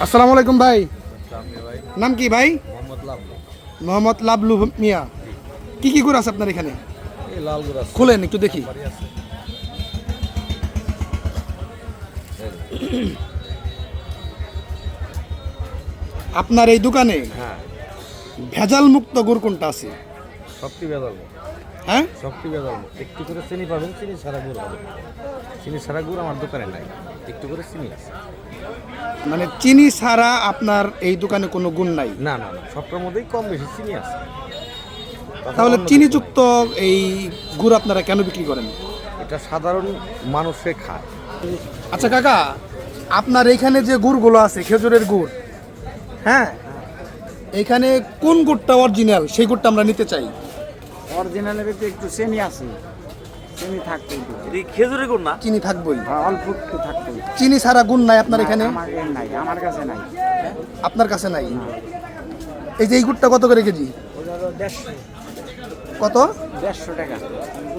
আসসালামু আলাইকুম ভাই। ভাই নাম কি ভাই? মোহাম্মদ লাভলু। মোহাম্মদ লাবলু মিয়া। কি গুড় আছে আপনার এখানে? এই লাল গুড় আছে। খোলেন একটু দেখি। বাড়ি আছে। আপনার এই দোকানে হ্যাঁ, ভেজাল মুক্ত গুড় কোনটা আছে? সবটি ভেজাল। হ্যাঁ, সবটি ভেজাল। একটু করে চিনি পাবেন, চিনি ছাড়া গুড় পাবেন। চিনি ছাড়া গুড় আমার দোকানে নাই, একটু করে চিনি আছে। মানে চিনি ছাড়া আপনার এই দোকানে কোনো গুণ নাই? না না না, সবটার মধ্যেই কম বেশি চিনি আছে। তাহলে চিনিযুক্ত এই গুড় আপনারা কেন বিক্রি করেন? এটা সাধারণ মানুষে খায়। আচ্ছা কাকা, আপনার এইখানে যে গুড়গুলো আছে খেজুরের গুড়, হ্যাঁ, এইখানে কোন গুড়টা অরিজিনাল সেই গুড়টা আমরা নিতে চাই। অরিজিনালের ভিতরে একটু চিনি আছে, চিনি থাকতেই হবে। খেজুরের গুড় না? চিনি থাকবই, অল্প একটু থাকতেই। চিনি ছাড়া গুণ নাই আপনার এখানে? আমার এর নাই, আমার কাছে নাই। আপনার কাছে নাই? এই যে এই গুড়টা কত করে কেজি? ওটা হলো 150 কত? 150 টাকা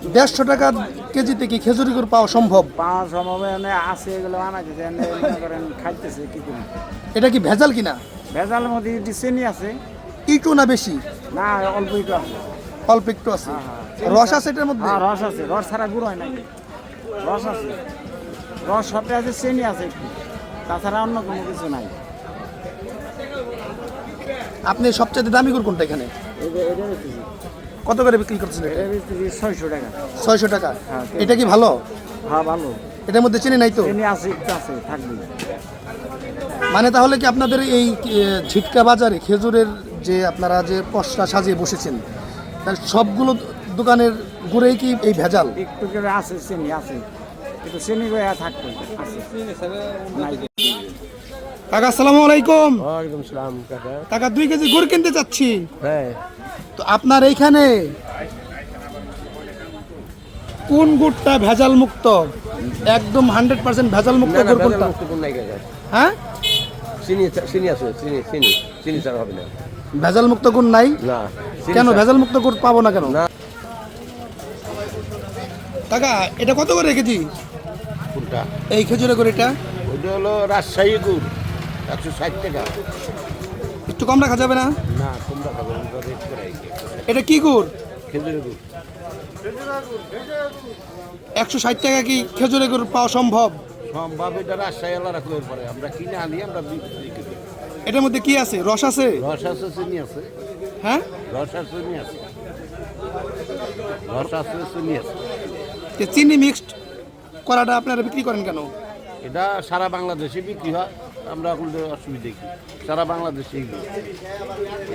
150 টাকা কেজিতে কি খেজুরি গুড় পাওয়া সম্ভব? পাওয়া সম্ভব আছে, এগুলো আনা যেতে মনে করেন খাইতেছে কি করে। এটা কি ভেজাল কিনা? ভেজালের মধ্যে একটু চিনি আছে, একটু না বেশি? না অল্প একটু আছে। অল্প একটু আছে। রস আছে এটার মধ্যে? হ্যাঁ রস আছে, রস ছাড়া গুড় হয় নাকি? রস আছে, রস সবটা আছে, চিনি আছে একটু, তাছাড়া অন্য কোনো কিছু নাই। আপনি সবচেয়ে দামি গুড় কোনটা এখানে? এটা বেশি, কত করে বিক্রি করছেন? এটা বেশি 600 টাকা। 600 টাকা। হ্যাঁ, এটা কি ভালো? হ্যাঁ ভালো, এটার মধ্যে চিনি নাই তো? চিনি আছে, একটু আছে, থাকবে। মানে তাহলে কি আপনাদের এই ঝিটকা বাজারে খেজুরের যে আপনারা যে পসরা সাজিয়ে বসেছেন, তাহলে সবগুলো দোকানের গুড়েই কি এই ভেজাল? একটু করে আছে, চিনি আছে, একটু চিনি করে থাকবে আছে। নাই। কাকা আসসালামু আলাইকুম। ওয়ালাইকুম সালাম কাকা। কাকা 2 কেজি গুড় কিনতে চাচ্ছি। হ্যাঁ, তো আপনার এইখানে কোন গুড়টা ভেজাল মুক্ত, একদম 100% ভেজাল মুক্ত গুড় কোনটা? হ্যাঁ, চিনি আছে, চিনি ছাড়া হবে না। ভেজাল মুক্ত গুড় নাই? না। কেন ভেজাল মুক্ত গুড় পাবো না কেন? না। কাকা এটা কত করে কেজি? কোনটা? এই খেজুরের গুড় এটা ওটা হলো রাজশাহী গুড়, 160 টাকা। একটু কম রাখা যাবে না? না, তোমরা খাবো, ওটা রেট করে এটা কি গুড়? খেজুরের গুড়। 160 টাকা কি খেজুরের গুড় পাওয়া সম্ভব? সম্ভব, এটা রাজশাহী আল্লাহ রাখলে পরে আমরা কিনে আনি, আমরা বিক্রি করি। এটার মধ্যে কি আছে? রস আছে? রস আছে, চিনি আছে। হ্যাঁ, রস আছে, চিনি আছে। রস আছে, চিনি আছে। তো চিনি মিক্সড করাটা আপনারা বিক্রি করেন কেন? এটা সারা বাংলাদেশে বিক্রি হয়, আমরা কোনো অসুবিধা কি? সারা বাংলাদেশে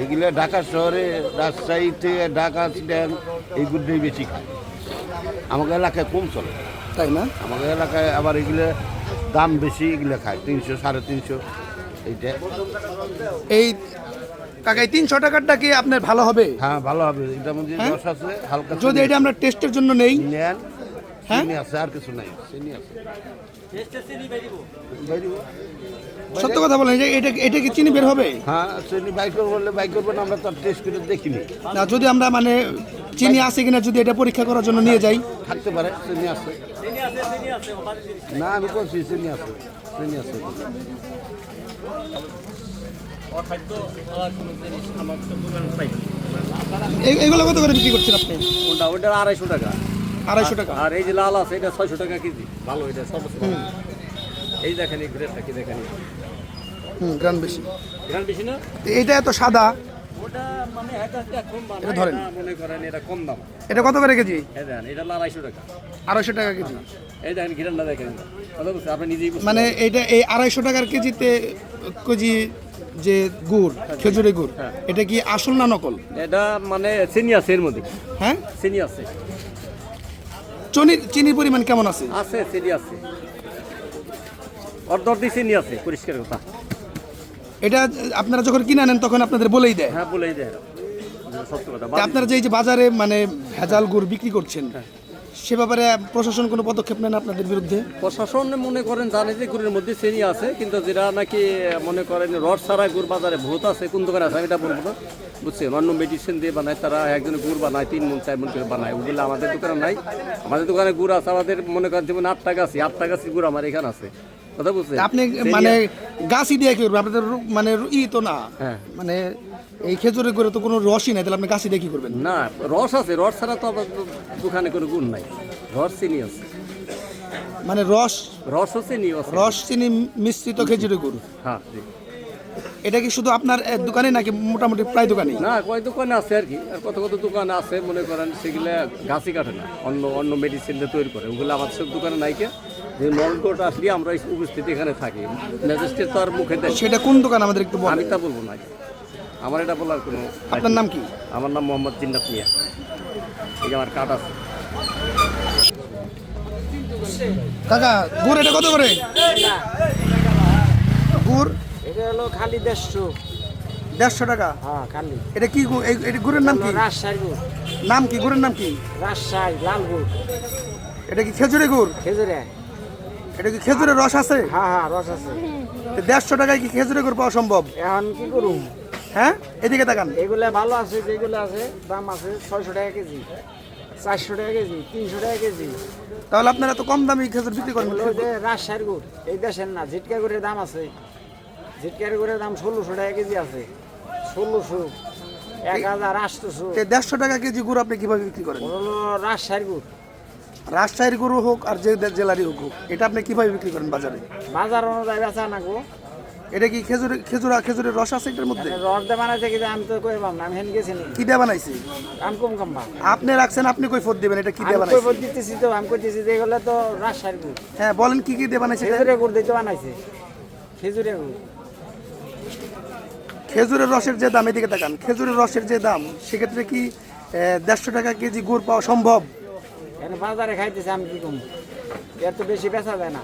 এগুলো ঢাকা শহরে, রাজশাহীতে, ঢাকা, চিটাগাং এইগুলোই বেশি খায়। আমাদের এলাকায় কম চলে, তাই না? আমাদের এলাকায় আবার এগুলো দাম বেশি, এগুলো খায় 300, 350 এইটা। এই কাকা 300 টাকারটা কি আপনার ভালো হবে? হ্যাঁ, ভালো হবে। এটার মধ্যে হ্যাঁ? রস আছে, হালকা যদি এটা আমরা টেস্টের জন্য নেই? নেন, হ্যাঁ? চিনি আছে, আর কিছু নাই, চিনি আছে। বাইরে সত্য কথা বলেন, যে এটা কি চিনি বের হবে? হ্যাঁ, চিনি বাইক করবো বললে বাইক করবেন, আমরা তো টেস্ট করে দেখিনি। না, যদি আমরা মানে চিনি আছে কিনা যদি এটা পরীক্ষা করার জন্য নিয়ে যাই? থাকতে পারে, চিনি আছে। না, আমি বলছি চিনি আছে, চিনি আছে। এগুলো কত করে বিক্রি করছেন আপনি? ওটা 250 টাকা। 250 টাকা। আর এই যে লাল আছে এটা 600 টাকা কেজি। ভালো, এটা সবচেয়ে ভালো। এই দেখেন, এই ঘুরে থাকি দেখেন, গ্রাম বেশি। এখানে বেশি না? এটা এত সাদা, ওটা মানে এটা কম দাম, এটা ধরেন। মনে করেন এটা কম দাম। এটা কত করে কেজি? এই দেখেন, এটা লাল 250 টাকা। 250 টাকা কেজি। এই দেখেন ঘিরানটা দেখেন, কথা বলছি আপনি নিজেই বুঝতে মানে এটা এই 250 টাকার কেজিতে কেজি যে গুড়, খেজুরের গুড়, এটা কি আসল না নকল? পারবেন। এটা মানে চিনি আছে এর মধ্যে, হ্যাঁ, চিনি আছে, চিনির পরিমাণ কেমন আছে? আছে চিনি আছে, অর্ধ চিনি আছে, পরিষ্কার কথা। এটা আপনারা যখন কিনে আনেন তখন আপনাদের বলেই দেয়? হ্যাঁ, বলেই দেয়, সত্য কথা। তা আপনারা যে এই যে বাজারে মানে ভেজাল গুড় বিক্রি করছেন, সে ব্যাপারে প্রশাসন কোনো পদক্ষেপ নেন আপনাদের বিরুদ্ধে? প্রশাসন মনে করেন জানে যে গুড়ের মধ্যে চিনি আছে, কিন্তু যেটা নাকি মনে করেন রস ছাড়া গুড় বাজারে ভূত আছে, কোন দোকানে আছে আমি এটা বলবো না, বুঝছেন? অন্য মেডিসিন দিয়ে বানায়, তারা একজন গুড় বানায় 3 মণ 4 মণ করে বানায়, ওগুলো আমাদের দোকানে নাই। আমাদের দোকানে গুড় আছে, আমাদের মনে করেন যেমন 8 টাকা আছে, 8 টাকা গুড় আমার এখানে আছে। তো কথা বুঝছেন? আপনি মানে গাছই দিয়ে কি করবেন? আপনাদের মানে ই তো না, হ্যাঁ। মানে এই খেজুরের করে তো কোনো রসই নাই, তাহলে আপনি গাছই দিয়ে কি করবেন? না, রস আছে, রস ছাড়া তো আবার দোকানে কোনো গুণ নাই। রস চিনি আছে, মানে রস রস চিনি আছে। রস চিনি মিশ্রিত খেজুরের গুড়, হ্যাঁ জি। এটা কি শুধু আপনার দোকানে নাকি মোটামুটি প্রায় দোকানে? না, কয় দোকানে আছে আর কি, আর কত কত দোকানে আছে মনে করেন সেগুলা গাছই কাটে না, অন্য অন্য মেডিসিন দিয়ে তৈরি করে, ওগুলো আমার সব দোকানে নাইকে। যে নলকোট আসলে আমরা এই উপস্থিতি এখানে থাকি, ম্যাজিস্ট্রেট তো আর মুখে দেয়। সেটা কোন দোকান আমাদের একটু বলেন। আমি তা বলবো না, আমার এটা বলার কোনো। আপনার নাম কি? আমার নাম মোহাম্মদ জিন্নাত মিয়া, এই যে আমার কার্ড আছে। কাকা গুড় এটা কত করে? গুড় এটা হলো খালি 150 টাকা। হ্যাঁ খালি। এটা কি এটা গুড়ের নাম কি? রাজশাহী গুড়, নাম কি গুড়ের নাম কি? রাজশাহী লাল গুড়, এটা কি খেজুরের গুড়? খেজুরে। এটা কি খেজুরের রস আছে? হ্যাঁ রস আছে। 150 টাকায় কি খেজুরের গুড় পাওয়া সম্ভব? এখন কি করুম? হ্যাঁ, এদিকে তাকান। এগুলা ভালো আছে, যেগুলো আছে দাম আছে 600 টাকা কেজি, 400 টাকা কেজি, 300 টাকা কেজি। তাহলে আপনারা তো কম দামে খেজুর বিক্রি করেন। ওই যে রাজশাহীর গুড়, এই দেশের না। ঝিটকা গুড়ের দাম আছে, ঝিটকার গুড়ের দাম 1600 টাকা কেজি আছে, 1600, 1800। 150 টাকা কেজি গুড় আপনি কিভাবে বিক্রি করেন? হলো রাজশাহীর গুড়। রাজশাহীর গুড় হোক আর যে জেলারই হোক, এটা আপনি কিভাবে বিক্রি করেন বাজারে? বাজার অনুযায়ী বেচা না গো। এটা কি খেজুরের রস আছে এটার মধ্যে? রস দিয়ে বানাইছে কিন্তু আমি তো কই পাম না, আমি হেন গেছি নি। কি দিয়ে বানাইছে? আমি কম কম পাম। আপনি রাখছেন, আপনি কই ফোর দিবেন? এটা কি দিয়ে আমি বানাইছে? কই দিতেছি তো, আমি কইতেছি যে এগুলো তো রাজশাহীর গুড়। হ্যাঁ বলেন, কি কি দিয়ে বানাইছে এটা? খেজুরের গুড় দিয়ে তো বানাইছে, খেজুরের গুড়। খেজুরের রসের যে দাম, এদিকে তাকান, খেজুরের রসের যে দাম, সেক্ষেত্রে কি 150 টাকা কেজি গুড় পাওয়া সম্ভব? এখানে বাজারে খাইতেছে, আমি কি কম, এর তো বেশি বেচা যায় না।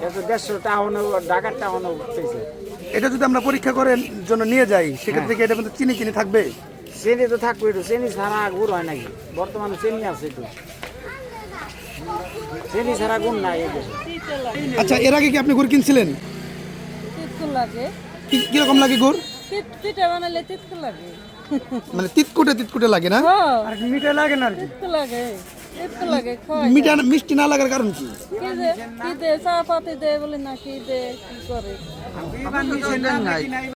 এর তো 150 টাউন, ঢাকার টাউন পেয়েছে। এটা যদি আমরা পরীক্ষা করার জন্য নিয়ে যাই, সেক্ষেত্রে কি এটা মধ্যে চিনি থাকবে? চিনি তো থাকবে, একটু চিনি ছাড়া গুড় হয় নাকি? বর্তমানে চিনি আছে, একটু চিনি ছাড়া গুড় নাই এই দেশে। আচ্ছা, এর আগে কি আপনি গুড় কিনছিলেন? তিতকুল লাগে, কিরকম লাগে গুড়? পিঠা বানালে তিতকুল লাগে। মানে তিতকুটে লাগে না? আর মিঠা লাগে না আর কি? তিতকুল লাগে, তিতকুল লাগে। খাওয়াই মিষ্টি না লাগার কারণ কি? কি দে চা পাতি দে বলে না, কি দে কি করে?